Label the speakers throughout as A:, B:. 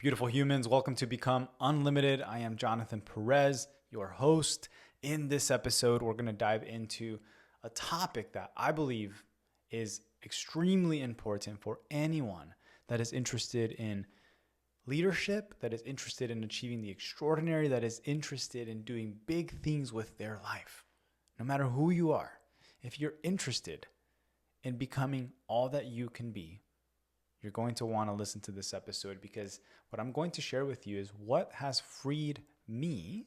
A: Beautiful humans, welcome to Become Unlimited. I am Jonathan Perez, your host. In this episode, we're going to dive into a topic that I believe is extremely important for anyone that is interested in leadership, that is interested in achieving the extraordinary, that is interested in doing big things with their life. No matter who you are, if you're interested in becoming all that you can be, you're going to want to listen to this episode, because what I'm going to share with you is what has freed me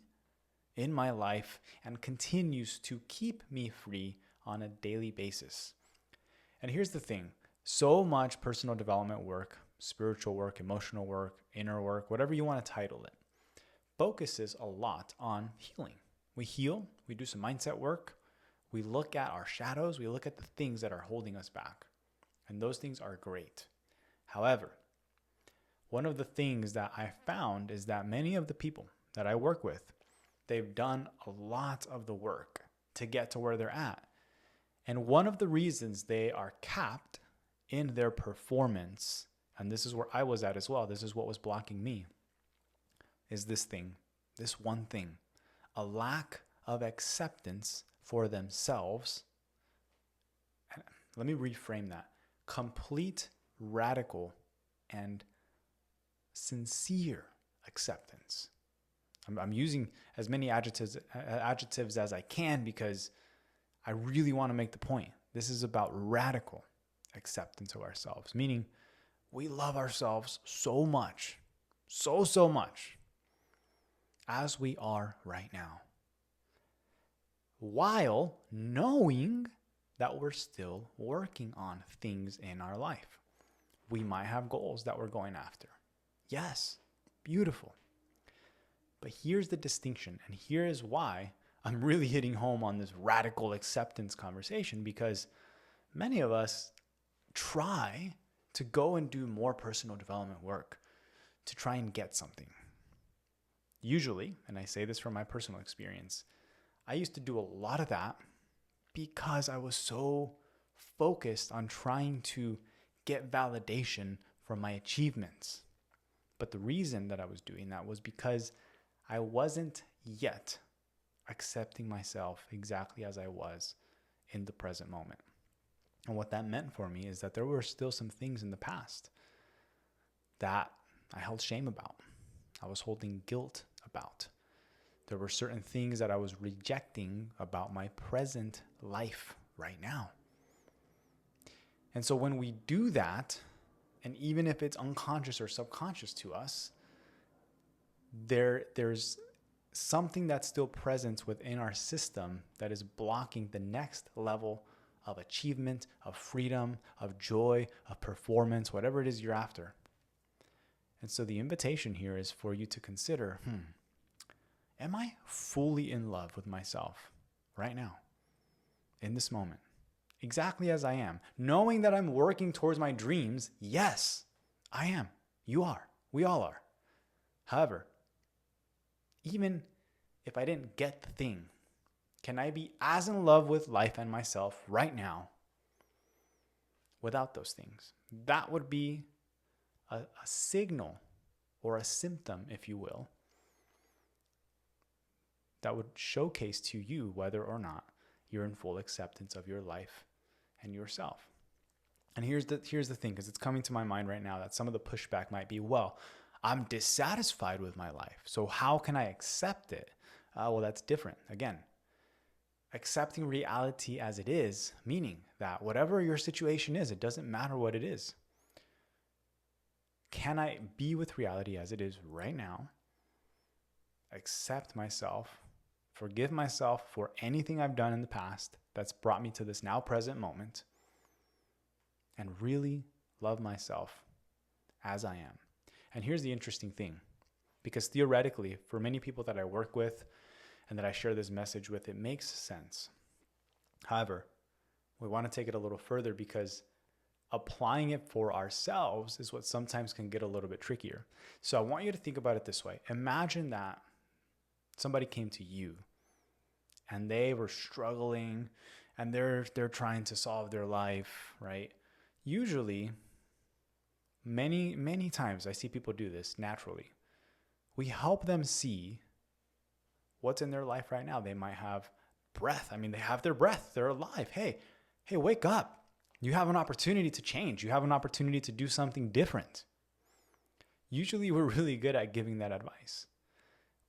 A: in my life and continues to keep me free on a daily basis. And here's the thing. So much personal development work, spiritual work, emotional work, inner work, whatever you want to title it, focuses a lot on healing. We heal, we do some mindset work, we look at our shadows, we look at the things that are holding us back. And those things are great. However, one of the things that I found is that many of the people that I work with, they've done a lot of the work to get to where they're at. And one of the reasons they are capped in their performance, and this is where I was at as well, this is what was blocking me, is this one thing, a lack of acceptance for themselves. And let me reframe that. Complete, radical, and sincere acceptance. I'm using as many adjectives as I can because I really want to make the point. This is about radical acceptance of ourselves, meaning we love ourselves so much, so much as we are right now, while knowing that we're still working on things in our life. We might have goals that we're going after. Yes, beautiful. But here's the distinction, and here is why I'm really hitting home on this radical acceptance conversation, because many of us try to go and do more personal development work to try and get something. Usually, and I say this from my personal experience, I used to do a lot of that because I was so focused on trying to get validation for my achievements. But the reason that I was doing that was because I wasn't yet accepting myself exactly as I was in the present moment. And what that meant for me is that there were still some things in the past that I held shame about. I was holding guilt about. There were certain things that I was rejecting about my present life right now. And so when we do that, and even if it's unconscious or subconscious to us, there's something that's still present within our system that is blocking the next level of achievement, of freedom, of joy, of performance, whatever it is you're after. And so the invitation here is for you to consider, am I fully in love with myself right now, in this moment? Exactly as I am, knowing that I'm working towards my dreams. Yes, I am. You are. We all are. However, even if I didn't get the thing, can I be as in love with life and myself right now without those things? That would be a signal or a symptom, if you will, that would showcase to you whether or not you're in full acceptance of your life and yourself. And here's the thing, because it's coming to my mind right now that some of the pushback might be, well, I'm dissatisfied with my life, so how can I accept it? Well, that's different. Again, accepting reality as it is, meaning that whatever your situation is, it doesn't matter what it is. Can I be with reality as it is right now, accept myself, forgive myself for anything I've done in the past that's brought me to this now present moment, and really love myself as I am? And here's the interesting thing, because theoretically, for many people that I work with and that I share this message with, it makes sense. However, we want to take it a little further, because applying it for ourselves is what sometimes can get a little bit trickier. So I want you to think about it this way. Imagine that somebody came to you and they were struggling and they're trying to solve their life, right? Usually, many times I see people do this naturally. We help them see what's in their life right now. They might have breath. I mean, they have their breath. They're alive. Hey, wake up. You have an opportunity to change. You have an opportunity to do something different. Usually we're really good at giving that advice.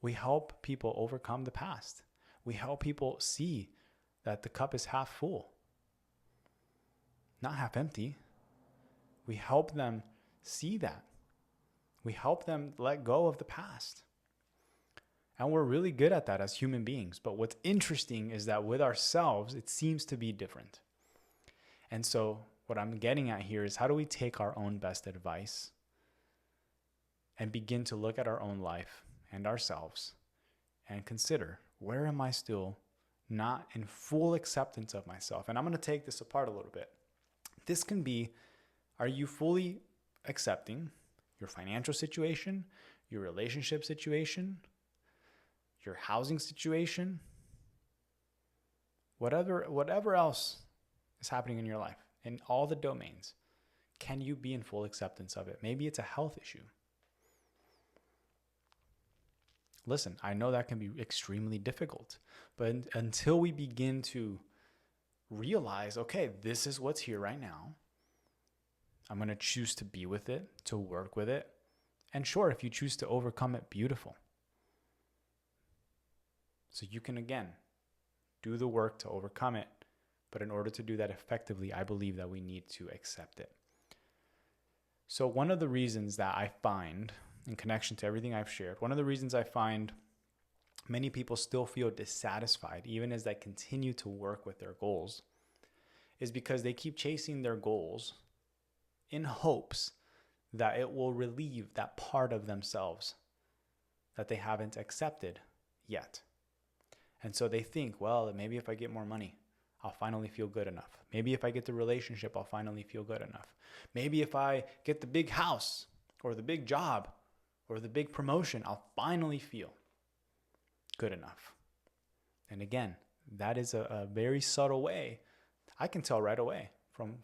A: We help people overcome the past. We help people see that the cup is half full, not half empty. We help them see that. We help them let go of the past. And we're really good at that as human beings. But what's interesting is that with ourselves, it seems to be different. And so what I'm getting at here is, how do we take our own best advice and begin to look at our own life and ourselves and consider, where am I still not in full acceptance of myself? And I'm going to take this apart a little bit. This can be, are you fully accepting your financial situation, your relationship situation, your housing situation, whatever else is happening in your life, in all the domains? Can you be in full acceptance of it? Maybe it's a health issue. Listen, I know that can be extremely difficult, but until we begin to realize, okay, this is what's here right now, I'm going to choose to be with it, to work with it. And sure, if you choose to overcome it, beautiful. So you can, again, do the work to overcome it. But in order to do that effectively, I believe that we need to accept it. So one of the reasons that I find, in connection to everything I've shared, one of the reasons I find many people still feel dissatisfied, even as they continue to work with their goals, is because they keep chasing their goals in hopes that it will relieve that part of themselves that they haven't accepted yet. And so they think, well, maybe if I get more money, I'll finally feel good enough. Maybe if I get the relationship, I'll finally feel good enough. Maybe if I get the big house or the big job or the big promotion, I'll finally feel good enough. And again, that is a very subtle way. I can tell right away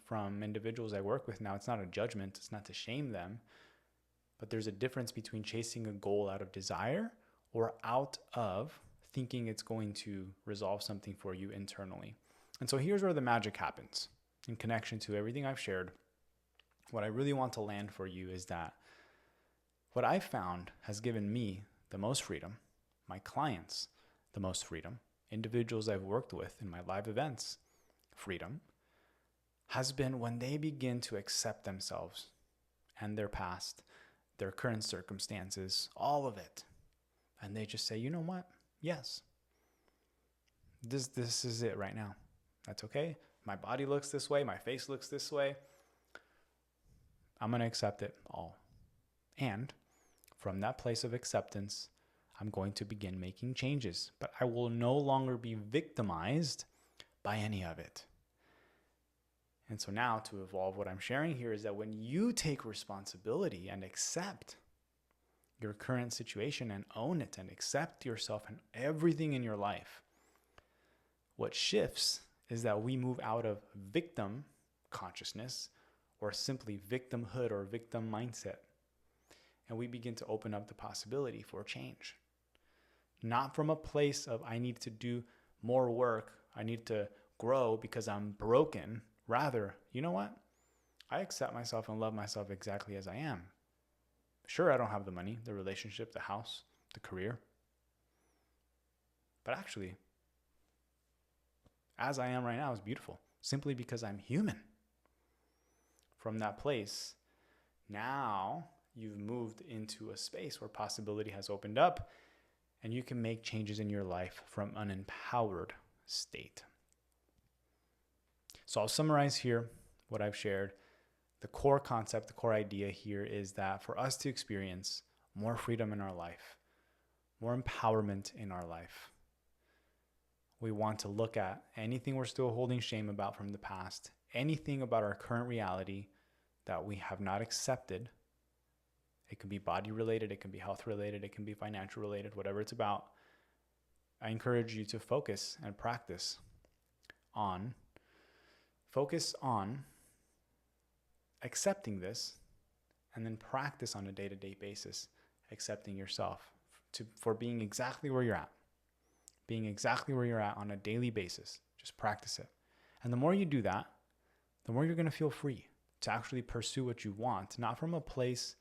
A: from individuals I work with now. It's not a judgment. It's not to shame them. But there's a difference between chasing a goal out of desire or out of thinking it's going to resolve something for you internally. And so here's where the magic happens in connection to everything I've shared. What I really want to land for you is that what I found has given me the most freedom, my clients the most freedom, individuals I've worked with in my live events, freedom, has been when they begin to accept themselves and their past, their current circumstances, all of it. And they just say, you know what? Yes. This is it right now. That's okay. My body looks this way. My face looks this way. I'm going to accept it all. And from that place of acceptance, I'm going to begin making changes. But I will no longer be victimized by any of it. And so now, to evolve, what I'm sharing here is that when you take responsibility and accept your current situation and own it and accept yourself and everything in your life, what shifts is that we move out of victim consciousness or simply victimhood or victim mindset. And we begin to open up the possibility for change. Not from a place of, I need to do more work, I need to grow because I'm broken. Rather, you know what? I accept myself and love myself exactly as I am. Sure, I don't have the money, the relationship, the house, the career. But actually, as I am right now is beautiful, simply because I'm human. From that place, now you've moved into a space where possibility has opened up and you can make changes in your life from an empowered state. So I'll summarize here what I've shared. The core concept, the core idea here is that for us to experience more freedom in our life, more empowerment in our life, we want to look at anything we're still holding shame about from the past, anything about our current reality that we have not accepted. It can be body related, it can be health related, it can be financial related, whatever it's about. I encourage you to focus and practice on accepting this and then practice on a day-to-day basis, accepting yourself for being exactly where you're at. Being exactly where you're at on a daily basis. Just practice it. And the more you do that, the more you're going to feel free to actually pursue what you want, not from a place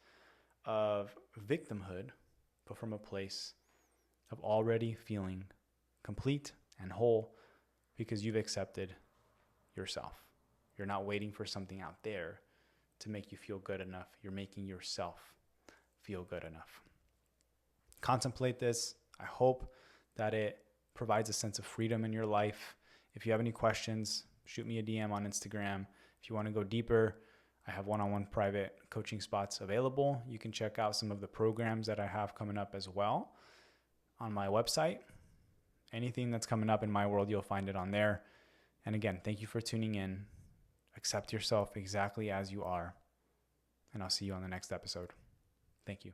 A: of victimhood, but from a place of already feeling complete and whole because you've accepted yourself. You're not waiting for something out there to make you feel good enough. You're making yourself feel good enough. Contemplate this. I hope that it provides a sense of freedom in your life. If you have any questions, shoot me a DM on Instagram. If you want to go deeper, I have one-on-one private coaching spots available. You can check out some of the programs that I have coming up as well on my website. Anything that's coming up in my world, you'll find it on there. And again, thank you for tuning in. Accept yourself exactly as you are. And I'll see you on the next episode. Thank you.